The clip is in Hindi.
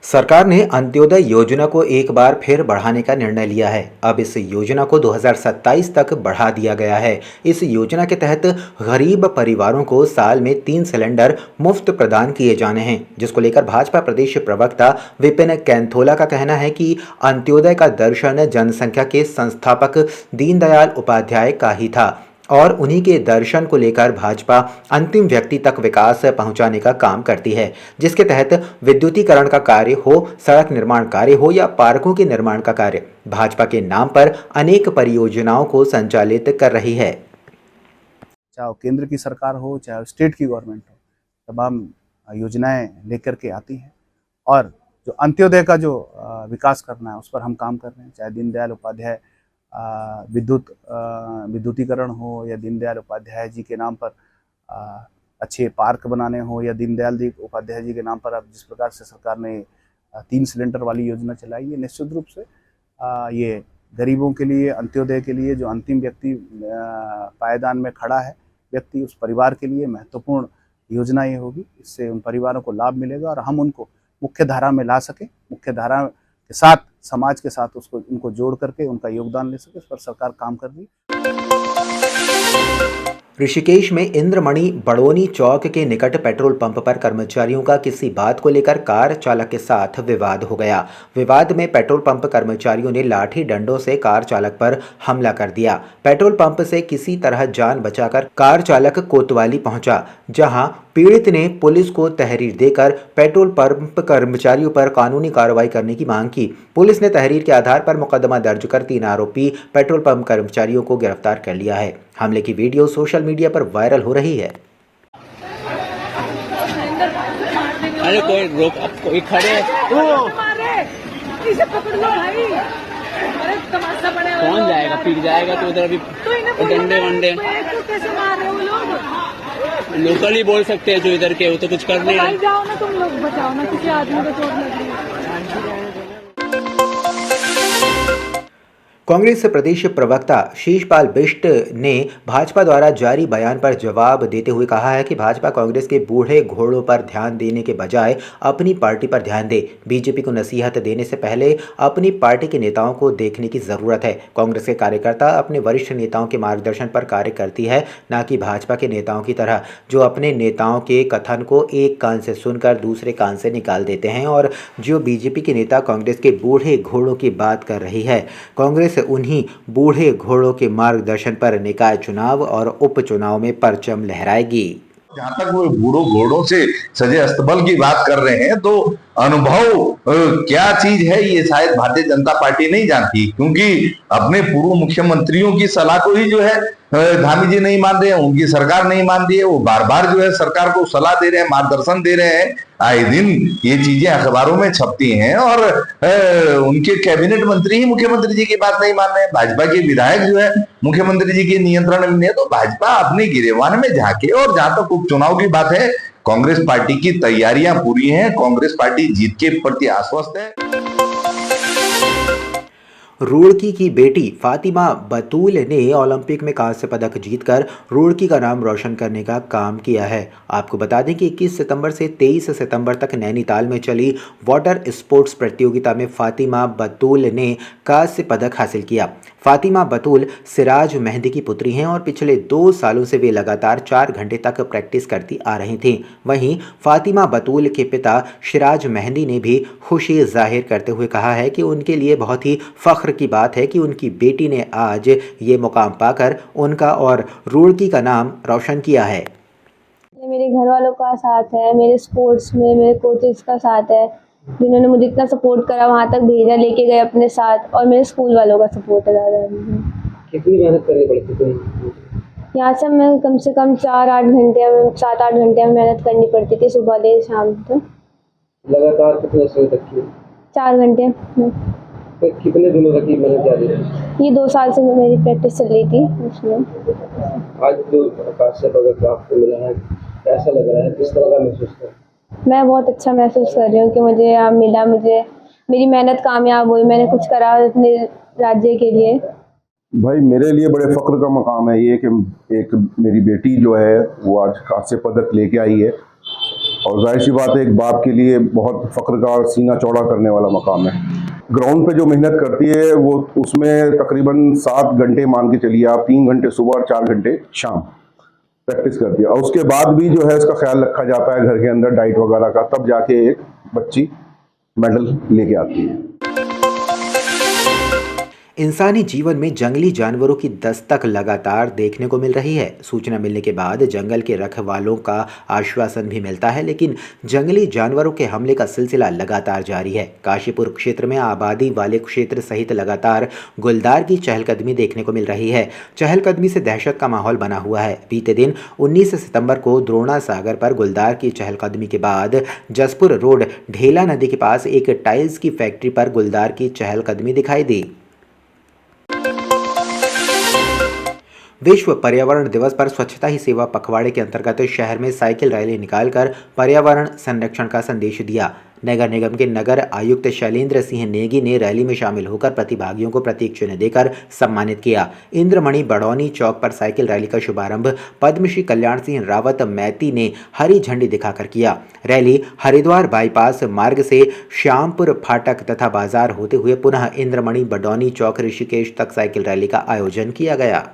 सरकार ने अंत्योदय योजना को एक बार फिर बढ़ाने का निर्णय लिया है। अब इस योजना को 2027 तक बढ़ा दिया गया है। इस योजना के तहत गरीब परिवारों को साल में 3 सिलेंडर मुफ्त प्रदान किए जाने हैं, जिसको लेकर भाजपा प्रदेश प्रवक्ता विपिन कैंथोला का कहना है कि अंत्योदय का दर्शन जनसंख्या के संस्थापक दीनदयाल उपाध्याय का ही था और उन्हीं के दर्शन को लेकर भाजपा अंतिम व्यक्ति तक विकास पहुंचाने का काम करती है, जिसके तहत विद्युतीकरण का कार्य हो, सड़क निर्माण कार्य हो या पार्कों के निर्माण का कार्य, भाजपा के नाम पर अनेक परियोजनाओं को संचालित कर रही है। चाहे केंद्र की सरकार हो चाहे स्टेट की गवर्नमेंट हो, तमाम योजनाएं लेकर के आती हैं और जो अंत्योदय का जो विकास करना है उस पर हम काम कर रहे हैं। चाहे दीनदयाल उपाध्याय विद्युतीकरण हो या दीनदयाल उपाध्याय जी के नाम पर अच्छे पार्क बनाने हो या दीनदयाल जी उपाध्याय जी के नाम पर अब जिस प्रकार से सरकार ने 3 सिलेंडर वाली योजना चलाई है, निश्चित रूप से ये गरीबों के लिए, अंत्योदय के लिए, जो अंतिम व्यक्ति पायदान में खड़ा है व्यक्ति, उस परिवार के लिए महत्वपूर्ण योजना ये होगी। इससे उन परिवारों को लाभ मिलेगा और हम उनको मुख्य धारा में ला सके, मुख्य धारा के साथ, समाज के साथ उसको उनको जोड़ करके उनका योगदान ले सके, इस पर सरकार काम कर रही है। ऋषिकेश में इंद्रमणि बड़ोनी चौक के निकट पेट्रोल पंप पर कर्मचारियों का किसी बात को लेकर कार चालक के साथ विवाद हो गया। विवाद में पेट्रोल पंप कर्मचारियों ने लाठी डंडों से कार चालक पर हमला कर दिया। पेट्रोल पंप से किसी तरह जान बचाकर कार चालक कोतवाली पहुंचा, जहां पीड़ित ने पुलिस को तहरीर देकर पेट्रोल पंप कर्मचारियों पर कानूनी कार्रवाई करने की मांग की। पुलिस ने तहरीर के आधार पर मुकदमा दर्ज कर 3 आरोपी पेट्रोल पंप कर्मचारियों को गिरफ्तार कर लिया है। हमले की वीडियो सोशल मीडिया पर वायरल हो रही है। अरे कोई रोक, अब कोई खड़े इसे पकड़ लो भाई। अरे तमाशा बड़ा है। कौन जाएगा, पीट जाएगा तो उधर अभी डंडे वंडे तो कैसे मार रहे हो लोग? लोकल ही बोल सकते हैं जो इधर के, वो तो कुछ कर नहीं रहे। जाओ ना, तुम लोग बचाओ ना, किसी आदमी को चोट लग रही है। कांग्रेस प्रदेश प्रवक्ता शीशपाल बिष्ट ने भाजपा द्वारा जारी बयान पर जवाब देते हुए कहा है कि भाजपा कांग्रेस के बूढ़े घोड़ों पर ध्यान देने के बजाय अपनी पार्टी पर ध्यान दे। बीजेपी को नसीहत देने से पहले अपनी पार्टी के नेताओं को देखने की जरूरत है। कांग्रेस के कार्यकर्ता अपने वरिष्ठ नेताओं के मार्गदर्शन पर कार्य करती है, न कि भाजपा के नेताओं की तरह जो अपने नेताओं के कथन को एक कान से सुनकर दूसरे कान से निकाल देते हैं और जो बीजेपी के नेता कांग्रेस के बूढ़े घोड़ों की बात कर रही है। कांग्रेस उन्हीं बूढ़े घोड़ों के मार्गदर्शन पर निकाय चुनाव और उपचुनाव में परचम लहराएगी। जहां तक वो बूढ़ों घोड़ों से सजे अस्तबल की बात कर रहे हैं तो अनुभव क्या चीज है ये शायद भारतीय जनता पार्टी नहीं जानती, क्योंकि अपने पूर्व मुख्यमंत्रियों की सलाह को ही जो है धामी जी नहीं मान रहे हैं, उनकी सरकार नहीं मान रही है। वो बार बार जो है सरकार को सलाह दे रहे हैं, मार्गदर्शन दे रहे हैं। आए दिन ये चीजें अखबारों में छपती हैं और उनके कैबिनेट मंत्री ही मुख्यमंत्री जी की बात नहीं मान रहे हैं। भाजपा के विधायक जो है मुख्यमंत्री जी के नियंत्रण में है। तो भाजपा अपने गिरेबान में झांके। और जहां तक उपचुनाव की बात है, कांग्रेस पार्टी की तैयारियां पूरी हैं, कांग्रेस पार्टी जीत के प्रति आश्वस्त है। रुड़की की बेटी फातिमा बतूल ने ओलंपिक में कांस्य पदक जीतकर रुड़की का नाम रोशन करने का काम किया है। आपको बता दें कि 21 सितंबर से 23 सितंबर तक नैनीताल में चली वाटर स्पोर्ट्स प्रतियोगिता में फातिमा बतूल ने कांस्य पदक हासिल किया। फातिमा बतूल सिराज मेहंदी की पुत्री हैं और पिछले 2 सालों से वे लगातार 4 घंटे तक प्रैक्टिस करती आ रही थीं। वहीं फातिमा बतूल के पिता सिराज मेहंदी ने भी खुशी जाहिर करते हुए कहा है कि उनके लिए बहुत ही फख्र की बात है कि उनकी बेटी ने आज ये मुकाम पाकर उनका और रुड़की का नाम रोशन किया है। मेरे घर वालों का साथ है, मेरे स्पोर्ट्स में मेरे कोचेस का साथ है, जिन्होंने मुझे इतना सपोर्ट करा, वहाँ तक भेजा, लेके गए अपने साथ, और मेरे स्कूल वालों का सपोर्ट है ज़्यादा। कितनी मेहनत करनी पड़ती है? यहाँ से मैं कम से कम 7-8 घंटे में मेहनत करनी पड़ती थी, सुबह से शाम तक। लगातार कितने समय तक की? 4 घंटे। तो कितने दिनों तक मेहनत जारी है? ये 2 साल से मेरी प्रैक्टिस चल रही थी उसमें। आज जो कांस्य पदक आपको मिला है, कैसा लग रहा है, किस तरह का महसूस कर? मैं बहुत अच्छा महसूस कर रही हूँ कि मुझे यहाँ मिला, मुझे मेरी मेहनत कामयाब हुई, मैंने कुछ करा अपने राज्य के लिए। भाई मेरे लिए बड़े फख्र का मकाम है ये कि एक मेरी बेटी जो है वो आज कांस्य पदक लेके आई है और जाहिर सी बात है एक बाप के लिए बहुत फख्र का और सीना चौड़ा करने वाला मकाम है। ग्राउंड पे जो मेहनत करती है वो उसमें तकरीबन 7 घंटे मान के चलिए आप, 3 घंटे सुबह और 4 घंटे शाम प्रैक्टिस करती है, और उसके बाद भी जो है इसका ख्याल रखा जाता है घर के अंदर डाइट वगैरह का, तब जाके एक बच्ची मेडल लेके आती है। इंसानी जीवन में जंगली जानवरों की दस्तक लगातार देखने को मिल रही है। सूचना मिलने के बाद जंगल के रखवालों का आश्वासन भी मिलता है, लेकिन जंगली जानवरों के हमले का सिलसिला लगातार जारी है। काशीपुर क्षेत्र में आबादी वाले क्षेत्र सहित लगातार गुलदार की चहलकदमी देखने को मिल रही है। चहलकदमी से दहशत का माहौल बना हुआ है। बीते दिन 19 सितंबर को द्रोणा सागर पर गुलदार की चहलकदमी के बाद जसपुर रोड ढेला नदी के पास एक टाइल्स की फैक्ट्री पर गुलदार की चहलकदमी दिखाई दी। विश्व पर्यावरण दिवस पर स्वच्छता ही सेवा पखवाड़े के अंतर्गत शहर में साइकिल रैली निकालकर पर्यावरण संरक्षण का संदेश दिया। नगर निगम के नगर आयुक्त शैलेंद्र सिंह नेगी ने रैली में शामिल होकर प्रतिभागियों को प्रतीक चिन्ह देकर सम्मानित किया। इंद्रमणि बड़ौनी चौक पर साइकिल रैली का शुभारंभ पद्मश्री कल्याण सिंह रावत मैती ने हरी झंडी दिखाकर किया। रैली हरिद्वार बाईपास मार्ग से श्यामपुर फाटक तथा बाजार होते हुए पुनः इंद्रमणि बड़ौनी चौक ऋषिकेश तक साइकिल रैली का आयोजन किया गया।